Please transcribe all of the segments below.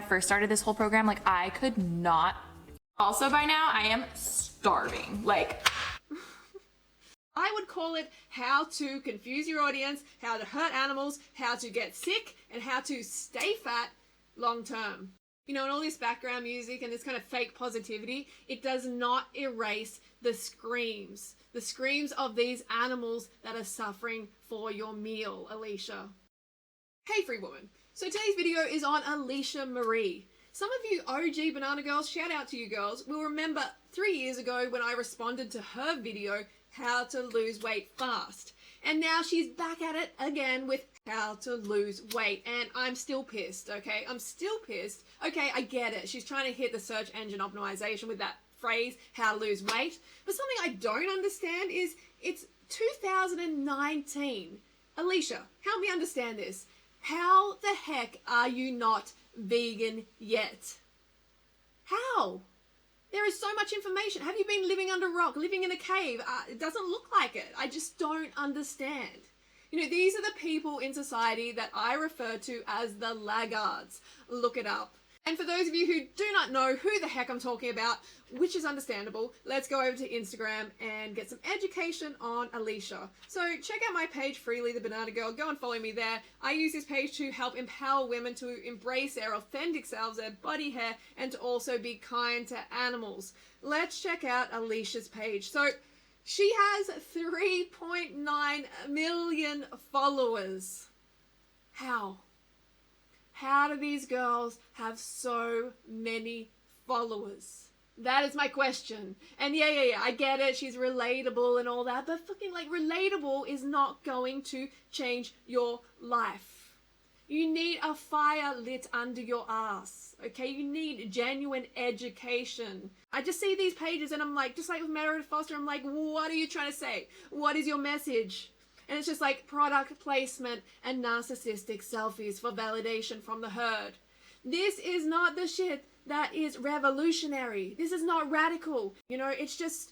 first started this whole program, like I could not. Also by now I am starving. Like, I would call it how to confuse your audience, how to hurt animals, how to get sick, and how to stay fat long term. You know, and all this background music and this kind of fake positivity, it does not erase the screams of these animals that are suffering for your meal, Alisha. Hey, free woman. So today's video is on Alisha Marie. Some of you OG banana girls, shout out to you girls, will remember 3 years ago when I responded to her video, how to lose weight fast. And now she's back at it again with how to lose weight. And I'm still pissed, okay? I'm still pissed. Okay, I get it. She's trying to hit the search engine optimization with that phrase, how to lose weight. But something I don't understand is it's 2019. Alisha, help me understand this. How the heck are you not vegan yet? How? There is so much information. Have you been living under a rock, living in a cave? It doesn't look like it. I just don't understand. You know, these are the people in society that I refer to as the laggards. Look it up. And for those of you who do not know who the heck I'm talking about, which is understandable, let's go over to Instagram and get some education on Alisha. So check out my page, Freelee the Banana Girl. Go and follow me there. I use this page to help empower women to embrace their authentic selves, their body hair, and to also be kind to animals. Let's check out Alisha's page. So she has 3.9 million followers. How? How do these girls have so many followers? That is my question. And yeah, I get it. She's relatable and all that. But fucking like relatable is not going to change your life. You need a fire lit under your ass. Okay? You need genuine education. I just see these pages and I'm like, just like with Meredith Foster, I'm like, what are you trying to say? What is your message? And it's just like product placement and narcissistic selfies for validation from the herd. This is not the shit that is revolutionary. This is not radical. You know, it's just,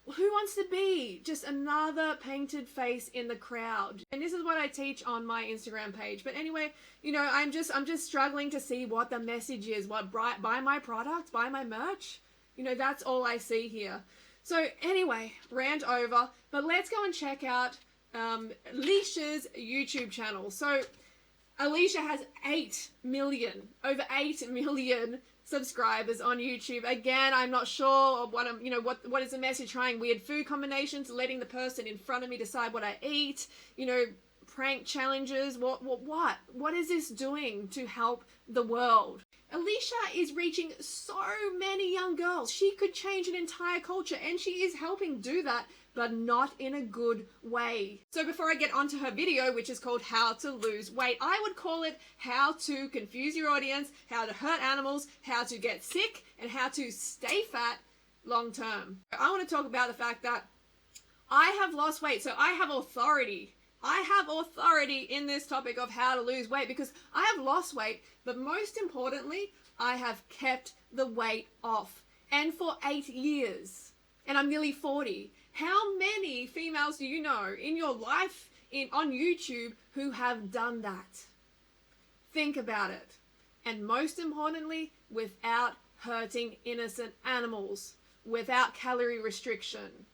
who wants to be just another painted face in the crowd? And this is what I teach on my Instagram page. But anyway, you know, I'm just struggling to see what the message is. What, buy my product, buy my merch? You know, that's all I see here. So anyway, rant over. But let's go and check out Alisha's YouTube channel. So Alisha has over 8 million subscribers on YouTube. Again, I'm not sure what is the message, trying weird food combinations, letting the person in front of me decide what I eat, you know, prank challenges. What is this doing to help the world? Alisha is reaching so many young girls. She could change an entire culture, and she is helping do that, but not in a good way. So before I get onto her video, which is called How to Lose Weight, I would call it how to confuse your audience, how to hurt animals, how to get sick, and how to stay fat long term. I want to talk about the fact that I have lost weight, so I have authority. I have authority in this topic of how to lose weight because I have lost weight, but most importantly, I have kept the weight off. And for 8 years. And I'm nearly 40. How many females do you know in your life on YouTube who have done that? Think about it. And most importantly, without hurting innocent animals, without calorie restriction.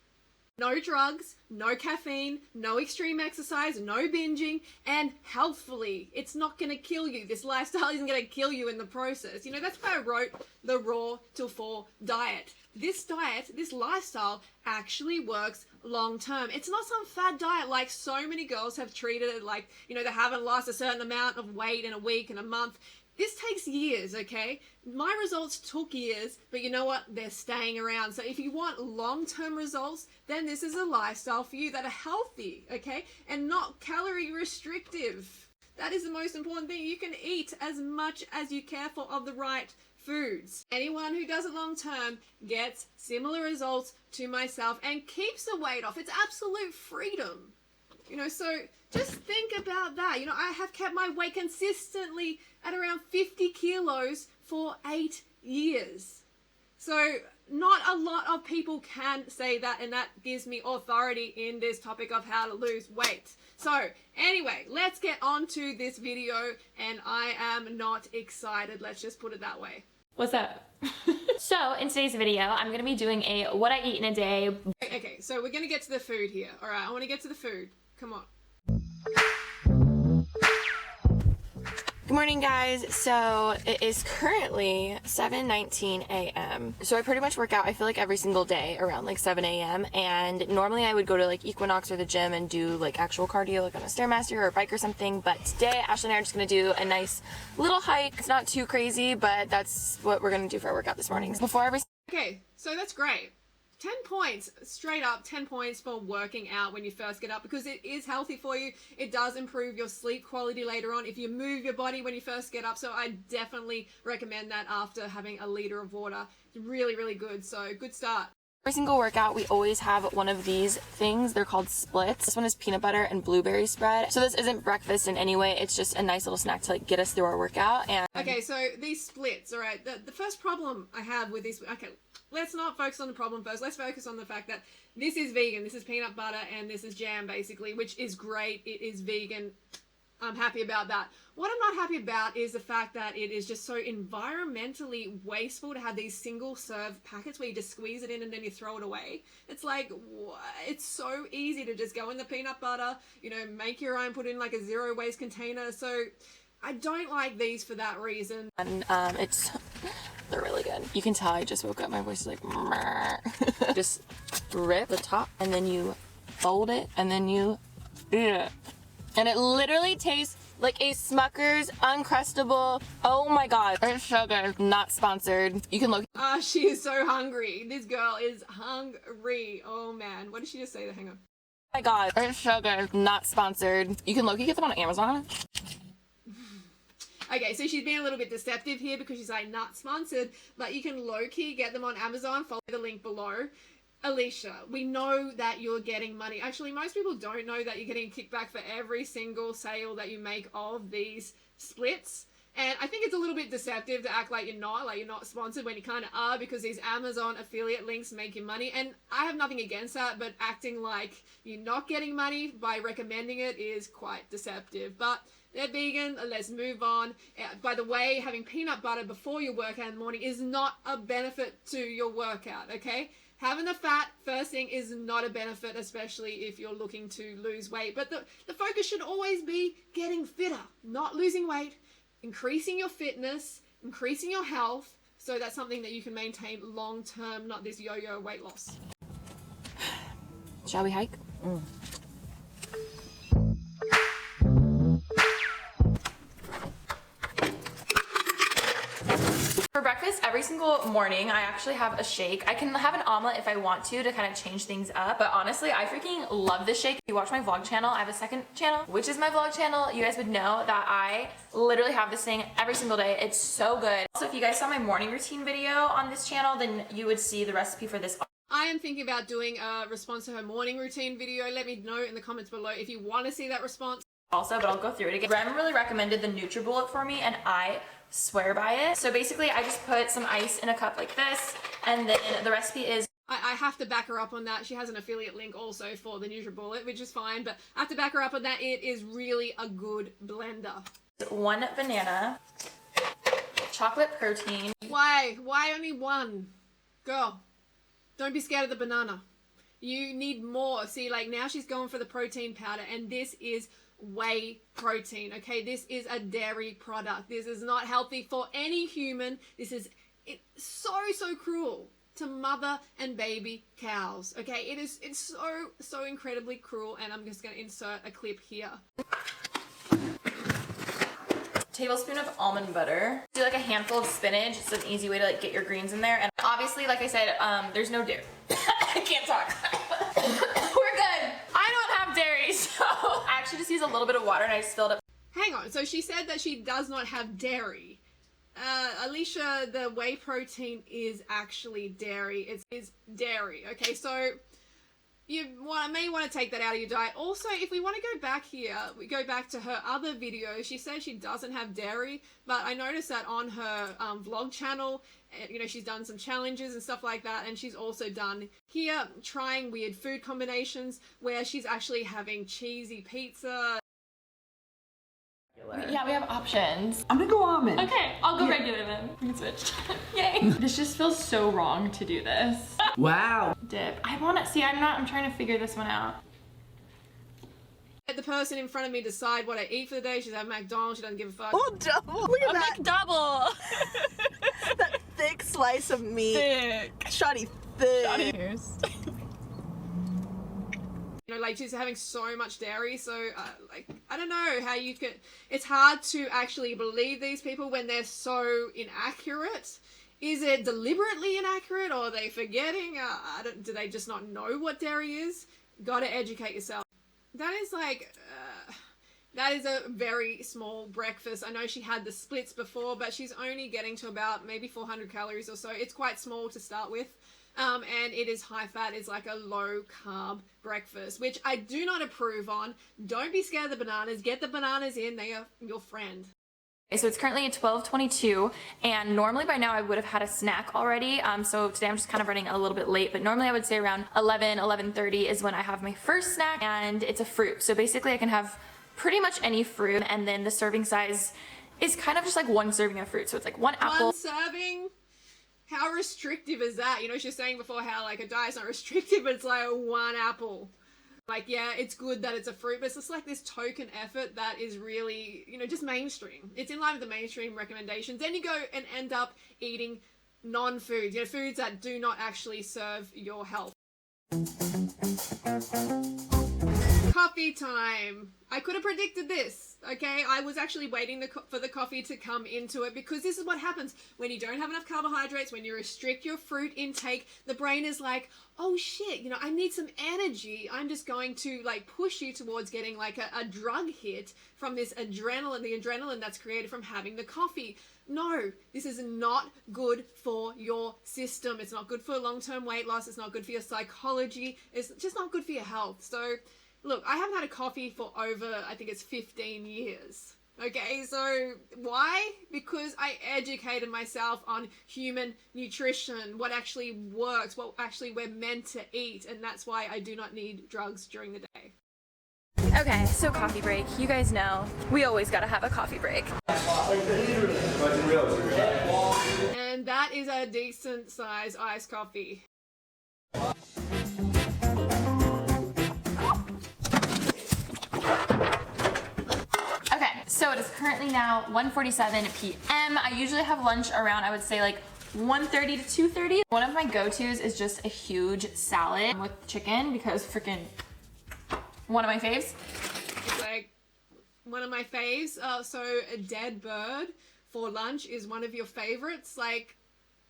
No drugs, no caffeine, no extreme exercise, no binging, and healthfully. It's not going to kill you. This lifestyle isn't going to kill you in the process. You know, that's why I wrote the Raw Till 4 diet. This diet, this lifestyle actually works long term. It's not some fad diet like so many girls have treated it like, you know, they haven't lost a certain amount of weight in a week, in a month. This takes years, okay? My results took years, but you know what? They're staying around. So if you want long-term results, then this is a lifestyle for you that are healthy, okay? And not calorie restrictive. That is the most important thing. You can eat as much as you care for of the right foods. Anyone who does it long-term gets similar results to myself and keeps the weight off. It's absolute freedom. You know, so just think about that. You know, I have kept my weight consistently at around 50 kilos for 8 years. So not a lot of people can say that, and that gives me authority in this topic of how to lose weight. So anyway, let's get on to this video, and I am not excited. Let's just put it that way. What's up? So in today's video, I'm gonna be doing a what I eat in a day. Okay, so we're gonna get to the food here. All right, I want to get to the food. Come on. Good morning, guys. So it is currently 7:19 a.m. So I pretty much work out, I feel like every single day around like 7 a.m. And normally I would go to like Equinox or the gym and do like actual cardio, like on a Stairmaster or a bike or something. But today, Ashley and I are just gonna do a nice little hike. It's not too crazy, but that's what we're gonna do for our workout this morning. Before every Okay, so that's great. 10 points, straight up 10 points for working out when you first get up, because it is healthy for you. It does improve your sleep quality later on if you move your body when you first get up. So I definitely recommend that after having a liter of water. It's really, really good. So good start. Every single workout, we always have one of these things. They're called splits. This one is peanut butter and blueberry spread. So this isn't breakfast in any way. It's just a nice little snack to like get us through our workout. And okay, so these splits, all right. The first problem I have with these, okay, let's not focus on the problem first. Let's focus on the fact that this is vegan. This is peanut butter and this is jam, basically, which is great. It is vegan. I'm happy about that. What I'm not happy about is the fact that it is just so environmentally wasteful to have these single serve packets where you just squeeze it in and then you throw it away. It's like, it's so easy to just go in the peanut butter, you know, make your own, put in like a zero waste container. So I don't like these for that reason. And they're really good. You can tell I just woke up. My voice is like, just rip the top and then you fold it and then you eat it. And it literally tastes like a Smucker's Uncrustable. Oh my god, it's so good. Not sponsored. You can look. She is so hungry. This girl is hungry. Oh man, what did she just say? Hang on. Oh my god, it's so good. Not sponsored. You can look. You get them on Amazon. Okay, so she's being a little bit deceptive here because she's like, not sponsored, but you can low-key get them on Amazon. Follow the link below. Alisha, we know that you're getting money. Actually, most people don't know that you're getting kickback for every single sale that you make of these splits. And I think it's a little bit deceptive to act like you're not sponsored when you kind of are, because these Amazon affiliate links make you money. And I have nothing against that, but acting like you're not getting money by recommending it is quite deceptive. But they're vegan. Let's move on. By the way, having peanut butter before your workout in the morning is not a benefit to your workout, okay? Having the fat first thing is not a benefit, especially if you're looking to lose weight. But the focus should always be getting fitter, not losing weight, increasing your fitness, increasing your health. So that's something that you can maintain long term, not this yo-yo weight loss. Shall we hike? For breakfast, every single morning, I actually have a shake. I can have an omelet if I want to kind of change things up. But honestly, I freaking love this shake. If you watch my vlog channel, I have a second channel, which is my vlog channel. You guys would know that I literally have this thing every single day. It's so good. Also, if you guys saw my morning routine video on this channel, then you would see the recipe for this. I am thinking about doing a response to her morning routine video. Let me know in the comments below if you want to see that response. Also, but I'll go through it again. Rem really recommended the NutriBullet for me, and I swear by it. So basically, I just put some ice in a cup like this, and then the recipe is... I have to back her up on that. She has an affiliate link also for the NutriBullet, which is fine, but I have to back her up on that. It is really a good blender. 1 banana, chocolate protein. Why? Why only one? Girl, don't be scared of the banana. You need more. See, like now she's going for the protein powder, and this is whey protein, okay? This is a dairy product. This is not healthy for any human. It's so cruel to mother and baby cows, okay? It's so incredibly cruel, and I'm just going to insert a clip here. Tablespoon of almond butter. Do like a handful of spinach. It's an easy way to like get your greens in there. And obviously, like I said, there's no dairy. I can't talk. We're good. I don't have dairy, so I actually just use a little bit of water and I just filled up. Hang on. So she said that she does not have dairy. Alisha, the whey protein is actually dairy. It's dairy. Okay, so may want to take that out of your diet. Also, if we want to go back here, we go back to her other video. She says she doesn't have dairy, but I noticed that on her vlog channel, you know, she's done some challenges and stuff like that, and she's also done here trying weird food combinations where she's actually having cheesy pizza. Yeah, we have options. I'm gonna go almond. Okay, I'll go regular then. We can switch. Yay. This just feels so wrong to do this. Wow. Dip. I want to see, I'm trying to figure this one out. Let the person in front of me decide what I eat for the day. She's at McDonald's, she doesn't give a fuck. Oh, double. Look at that. Double. That thick slice of meat. Thick. Shoddy thick. You know, like she's having so much dairy, so like I don't know how you could. It's hard to actually believe these people when they're so inaccurate. Is it deliberately inaccurate, or are they forgetting? Do they just not know what dairy is? Got to educate yourself. That is like, that is a very small breakfast. I know she had the splits before, but she's only getting to about maybe 400 calories or so. It's quite small to start with. And it is high fat. It's like a low carb breakfast, which I do not approve on. Don't be scared of the bananas. Get the bananas in. They are your friend. So it's currently at 12:22, and normally by now I would have had a snack already. So today I'm just kind of running a little bit late, but normally I would say around 11:30 is when I have my first snack, and it's a fruit. So basically I can have pretty much any fruit, and then the serving size is kind of just like one serving of fruit. So it's like one apple. One serving? How restrictive is that? You know, she was saying before how like a diet's not restrictive, but it's like one apple. Like, yeah, it's good that it's a fruit, but it's just like this token effort that is really, you know, just mainstream. It's in line with the mainstream recommendations. Then you go and end up eating non-foods, you know, foods that do not actually serve your health. Coffee time. I could have predicted this, okay? I was actually waiting for the coffee to come into it, because this is what happens when you don't have enough carbohydrates, when you restrict your fruit intake. The brain is like, oh shit, you know, I need some energy. I'm just going to like push you towards getting like a drug hit from this adrenaline, the adrenaline that's created from having the coffee. No, this is not good for your system. It's not good for long-term weight loss. It's not good for your psychology. It's just not good for your health. So look, I haven't had a coffee for over, I think it's 15 years. Okay, so why? Because I educated myself on human nutrition, what actually works, what actually we're meant to eat, and that's why I do not need drugs during the day. Okay, so coffee break. You guys know, we always gotta have a coffee break. And that is a decent size iced coffee. So it is currently now 1:47 p.m. I usually have lunch around, I would say like 1:30 to 2:30. One of my go-tos is just a huge salad with chicken, because freaking one of my faves. It's like one of my faves. So a dead bird for lunch is one of your favorites. Like,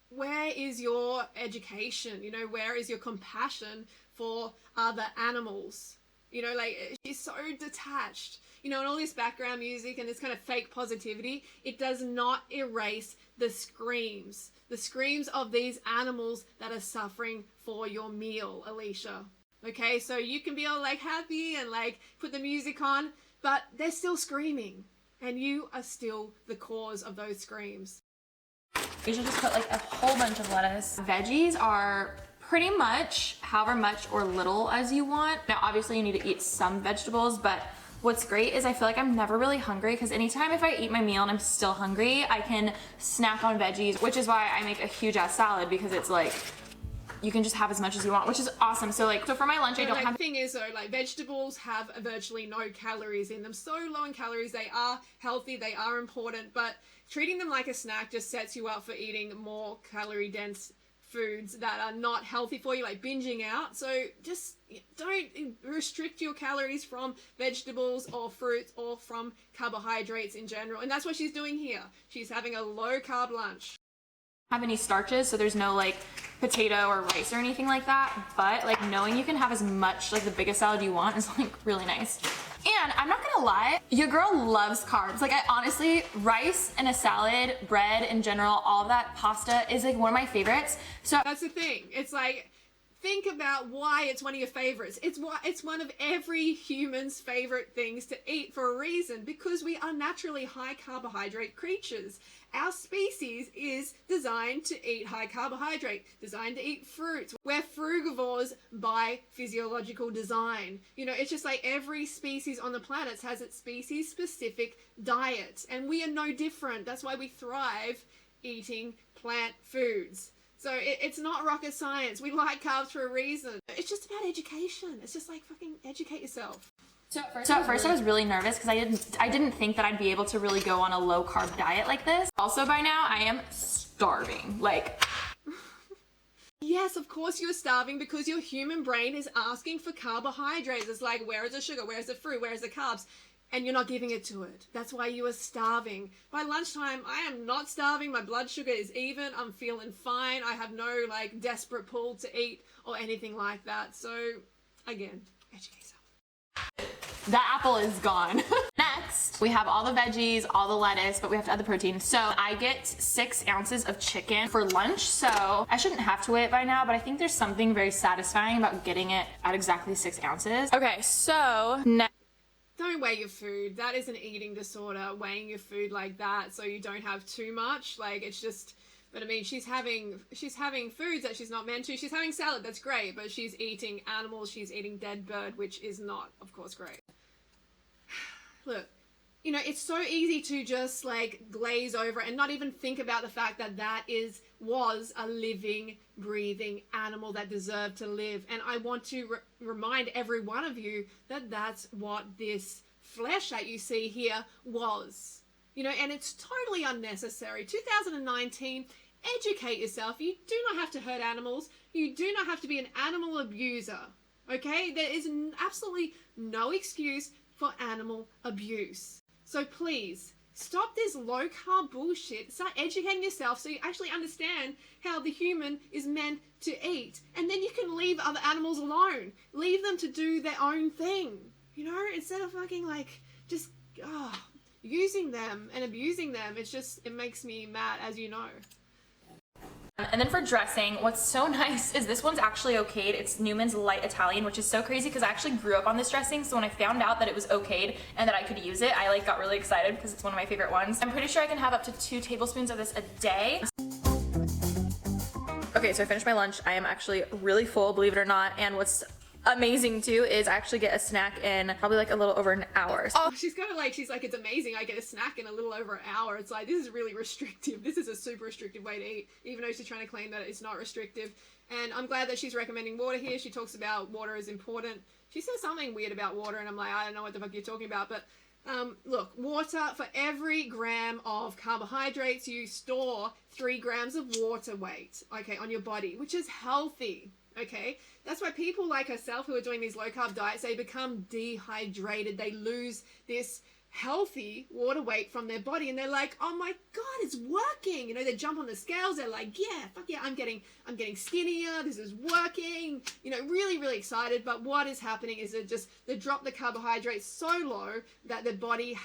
where is your education? You know, where is your compassion for other animals? You know, like, she's so detached. You know, and all this background music and this kind of fake positivity, it does not erase the screams of these animals that are suffering for your meal, Alisha. Okay, so you can be all like happy and like put the music on, but they're still screaming, and you are still the cause of those screams. You should just put like a whole bunch of lettuce. Veggies are pretty much however much or little as you want. Now, obviously you need to eat some vegetables, but what's great is I feel like I'm never really hungry, because anytime if I eat my meal and I'm still hungry, I can snack on veggies, which is why I make a huge ass salad, because it's like, you can just have as much as you want, which is awesome. So for my lunch, I don't have. The thing is though, like, vegetables have virtually no calories in them. So low in calories, they are healthy, they are important, but treating them like a snack just sets you up for eating more calorie dense foods that are not healthy for you, like binging out. So just don't restrict your calories from vegetables or fruits or from carbohydrates in general. And that's what she's doing here. She's having a low carb lunch. Have any starches, so there's no like potato or rice or anything like that, but like knowing you can have as much, like the biggest salad you want, is like really nice. And I'm not gonna lie, your girl loves carbs. Like, I honestly, rice and a salad, bread in general, all of that, pasta is like one of my favorites. So that's the thing. It's like, think about why it's one of your favorites. It's one of every human's favorite things to eat for a reason, because we are naturally high carbohydrate creatures. Our species is designed to eat high carbohydrate, designed to eat fruits. We're frugivores by physiological design. You know, it's just like every species on the planet has its species specific diet, and we are no different. That's why we thrive eating plant foods. So it's not rocket science. We like carbs for a reason. It's just about education. It's just like fucking educate yourself. So at first I was really nervous because I didn't think that I'd be able to really go on a low carb diet like this. Also by now I am starving. Like, yes, of course you're starving because your human brain is asking for carbohydrates. It's like, where is the sugar? Where is the fruit? Where is the carbs? And you're not giving it to it. That's why you are starving. By lunchtime, I am not starving. My blood sugar is even. I'm feeling fine. I have no like desperate pull to eat or anything like that. So again, educate yourself. that apple is gone. Next, we have all the veggies, all the lettuce, but we have to add the protein. So I get 6 ounces of chicken for lunch. So I shouldn't have to weigh it by now, but I think there's something very satisfying about getting it at exactly 6 ounces. Okay, so next. Don't weigh your food. That is an eating disorder, weighing your food like that so you don't have too much. Like, it's just, but I mean, she's having foods that she's not meant to. She's having salad, that's great, but she's eating animals, she's eating dead bird, which is not, of course, great. Look, you know, it's so easy to just like glaze over and not even think about the fact that was a living, breathing animal that deserved to live. And I want to remind every one of you that that's what this flesh that you see here was. You know, and it's totally unnecessary. 2019, educate yourself. You do not have to hurt animals. You do not have to be an animal abuser. Okay? There is absolutely no excuse for animal abuse. So please, stop this low-carb bullshit. Start educating yourself so you actually understand how the human is meant to eat. And then you can leave other animals alone. Leave them to do their own thing. You know, instead of fucking like just using them and abusing them. It makes me mad, as you know. And then for dressing, what's so nice is this one's actually okayed. It's Newman's Light Italian, which is so crazy because I actually grew up on this dressing. So when I found out that it was okayed and that I could use it, I like got really excited because it's one of my favorite ones. I'm pretty sure I can have up to 2 tablespoons of this a day. Okay, so I finished my lunch. I am actually really full, believe it or not. And what's amazing too is I actually get a snack in probably like a little over an hour. Oh, she's like, it's amazing. I get a snack in a little over an hour. It's like, this is really restrictive. This is a super restrictive way to eat, even though she's trying to claim that it's not restrictive. And I'm glad that she's recommending water here. She talks about water is important. She says something weird about water, and I'm like, I don't know what the fuck you're talking about. But look, water, for every gram of carbohydrates, you store 3 grams of water weight, okay, on your body, which is healthy. Okay, that's why people like herself who are doing these low carb diets, they become dehydrated. They lose this healthy water weight from their body, and they're like, oh my god, it's working. You know, they jump on the scales. They're like, yeah, fuck yeah, I'm getting skinnier. This is working. You know, really, really excited. But what is happening is they drop the carbohydrates so low that their body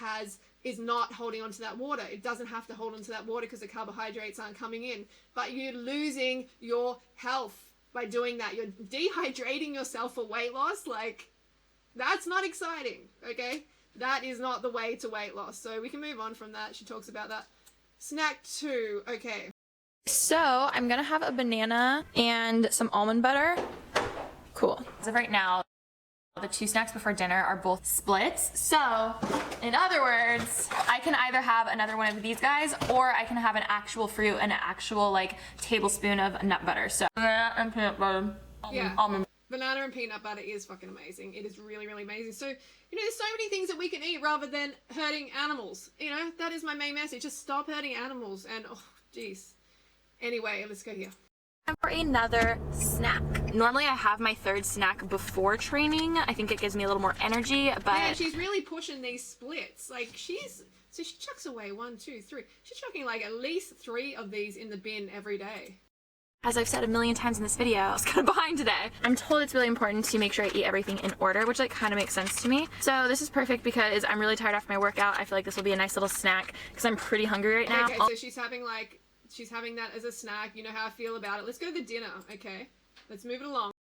is not holding onto that water. It doesn't have to hold onto that water because the carbohydrates aren't coming in. But you're losing your health by doing that. You're dehydrating yourself for weight loss. Like, that's not exciting, okay? That is not the way to weight loss. So we can move on from that. She talks about that. Snack 2, okay. So I'm gonna have a banana and some almond butter. Cool. As of right now, the 2 snacks before dinner are both splits. So, in other words, I can either have another one of these guys, or I can have an actual fruit and an actual like tablespoon of nut butter. So, banana and peanut butter. Yeah. Almond. Banana and peanut butter is fucking amazing. It is really, really amazing. So, you know, there's so many things that we can eat rather than hurting animals. You know, that is my main message. Just stop hurting animals. And, oh, jeez. Anyway, let's go here. Time for another snack. Normally I have my 3rd snack before training. I think it gives me a little more energy, but yeah, she's really pushing these splits. Like, she chucks away 1, 2, 3. She's chucking like at least 3 of these in the bin every day. as I've said a million times in this video, I was kind of behind today. I'm told it's really important to make sure I eat everything in order, which like kind of makes sense to me. So this is perfect because I'm really tired after my workout. I feel like this will be a nice little snack because I'm pretty hungry right now. Okay, so she's having that as a snack. You know how I feel about it. Let's go to the dinner, okay? Let's move it along.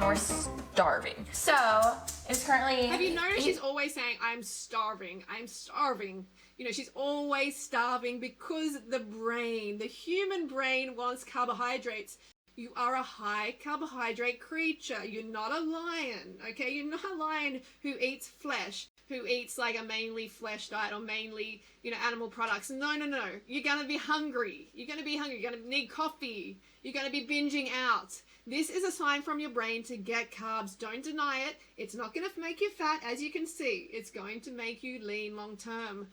we're starving. So it's currently. Have you noticed she's always saying, I'm starving, I'm starving. You know, she's always starving because the human brain wants carbohydrates. You are a high carbohydrate creature. You're not a lion, okay? You're not a lion who eats flesh, who eats like a mainly flesh diet or mainly, you know, animal products. No. You're gonna be hungry. You're gonna need coffee. You're gonna be binging out. This is a sign from your brain to get carbs. Don't deny it. It's not gonna make you fat, as you can see. It's going to make you lean long term.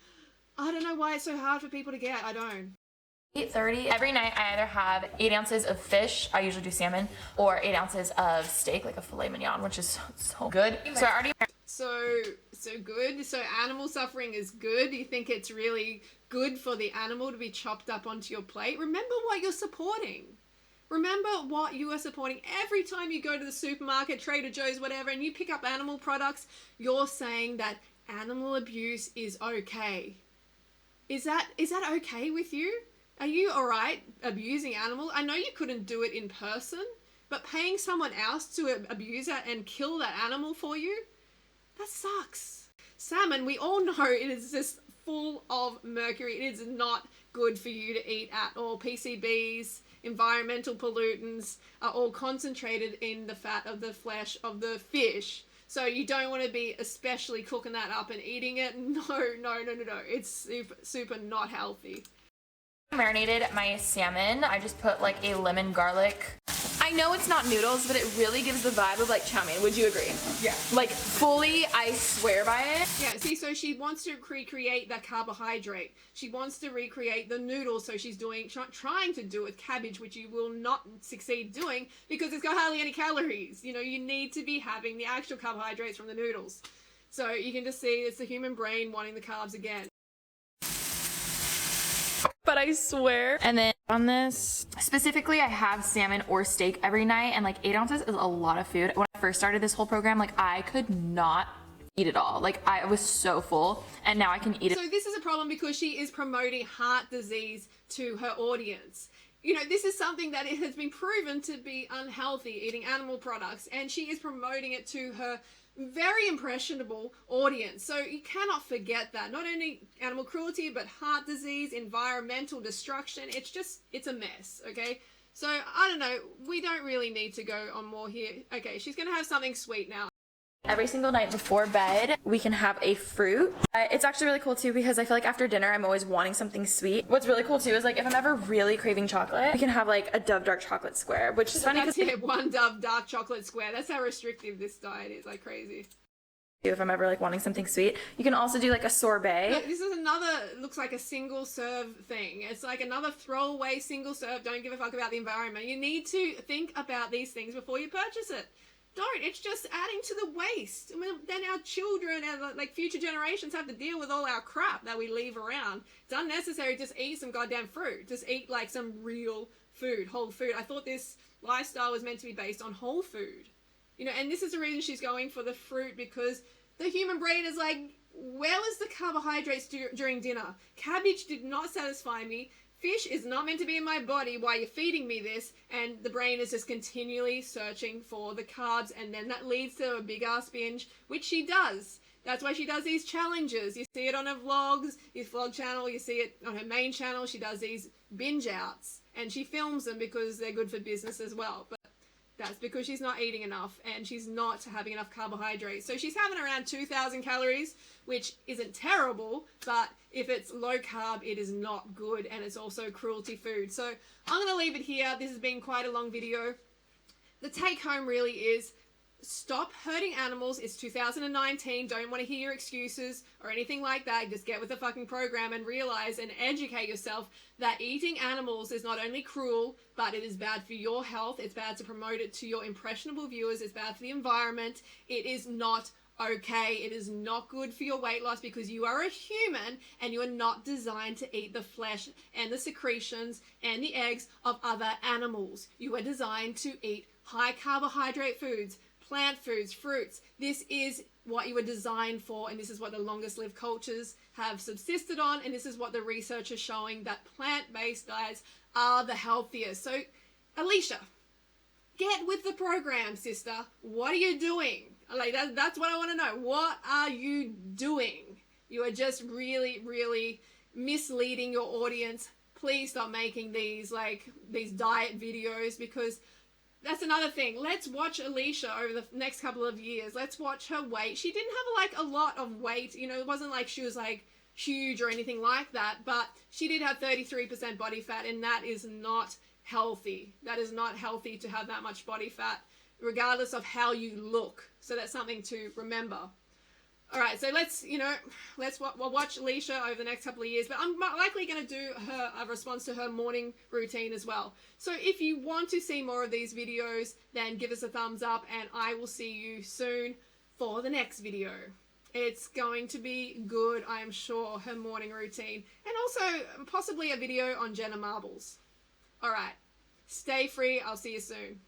I don't know why it's so hard for people to get. I don't. 8:30 every night. I either have 8 ounces of fish, I usually do salmon, or 8 ounces of steak, like a filet mignon, which is so good. So I already. So good. So animal suffering is good. You think it's really good for the animal to be chopped up onto your plate? Remember what you're supporting. Remember what you are supporting. Every time you go to the supermarket, Trader Joe's, whatever, and you pick up animal products, you're saying that animal abuse is okay. Is that okay with you? Are you alright abusing animals? I know you couldn't do it in person, but paying someone else to abuse it and kill that animal for you? That sucks. Salmon, we all know it is just full of mercury. It is not good for you to eat at all. PCBs, environmental pollutants are all concentrated in the fat of the flesh of the fish. So you don't want to be especially cooking that up and eating it. No. It's super not healthy. Marinated my salmon. I just put like a lemon garlic. I know it's not noodles, but it really gives the vibe of like chow mein. Would you agree? Yeah. Like fully, I swear by it. Yeah, see, so she wants to recreate that carbohydrate. She wants to recreate the noodles, so she's trying to do it with cabbage, which you will not succeed doing because it's got hardly any calories. You know, you need to be having the actual carbohydrates from the noodles. So you can just see it's the human brain wanting the carbs again. But I swear. And then on this, specifically, I have salmon or steak every night, and like 8 ounces is a lot of food. When I first started this whole program, like I could not eat it all. Like I was so full, and now I can eat it. So this is a problem because she is promoting heart disease to her audience. You know, this is something that it has been proven to be unhealthy, eating animal products, and she is promoting it to her very impressionable audience. So you cannot forget that. Not only animal cruelty, but heart disease, environmental destruction. It's a mess, okay? So, I don't know. We don't really need to go on more here. Okay, she's going to have something sweet now. Every single night before bed, we can have a fruit. It's actually really cool too because I feel like after dinner, I'm always wanting something sweet. What's really cool too is like if I'm ever really craving chocolate, we can have like a Dove dark chocolate square, which is funny because one Dove dark chocolate square. That's how restrictive this diet is, like crazy. If I'm ever like wanting something sweet, you can also do like a sorbet. Look, this is another, looks like a single serve thing. It's like another throwaway single serve. Don't give a fuck about the environment. You need to think about these things before you purchase it. Don't. It's just adding to the waste. I mean, then our children and like future generations have to deal with all our crap that we leave around. It's unnecessary. Just eat some goddamn fruit. Just eat like some real food, whole food. I thought this lifestyle was meant to be based on whole food. You know, and this is the reason she's going for the fruit because the human brain is like, where was the carbohydrates during dinner? Cabbage did not satisfy me. Fish is not meant to be in my body while you're feeding me this, and the brain is just continually searching for the carbs, and then that leads to a big ass binge, which she does. That's why she does these challenges. You see it on her vlogs, his vlog channel, you see it on her main channel. She does these binge outs, and she films them because they're good for business as well. But that's because she's not eating enough and she's not having enough carbohydrates. So she's having around 2,000 calories, which isn't terrible, but if it's low carb, it is not good, and it's also cruelty food. So I'm going to leave it here. This has been quite a long video. The take home really is stop hurting animals. It's 2019. Don't want to hear your excuses or anything like that. Just get with the fucking program and realize and educate yourself that eating animals is not only cruel, but it is bad for your health. It's bad to promote it to your impressionable viewers. It's bad for the environment. It is not okay. It is not good for your weight loss because you are a human and you are not designed to eat the flesh and the secretions and the eggs of other animals. You are designed to eat high carbohydrate foods, plant foods, fruits. This is what you were designed for, and this is what the longest lived cultures have subsisted on, and this is what the research is showing, that plant-based diets are the healthiest. So, Alisha, Get with the program, sister. What are you doing? Like, that's what I want to know. What are you doing? You are just really, really misleading your audience. Please stop making these diet videos, because that's another thing. Let's watch Alisha over the next couple of years. Let's watch her weight. She didn't have like a lot of weight. You know, it wasn't like she was like huge or anything like that, but she did have 33% body fat, and that is not healthy. That is not healthy to have that much body fat, regardless of how you look. So that's something to remember. All right, so we'll watch Alisha over the next couple of years, but I'm likely going to do a response to her morning routine as well. So if you want to see more of these videos, then give us a thumbs up, and I will see you soon for the next video. It's going to be good, I am sure, her morning routine, and also possibly a video on Jenna marbles. All right, stay free. I'll see you soon.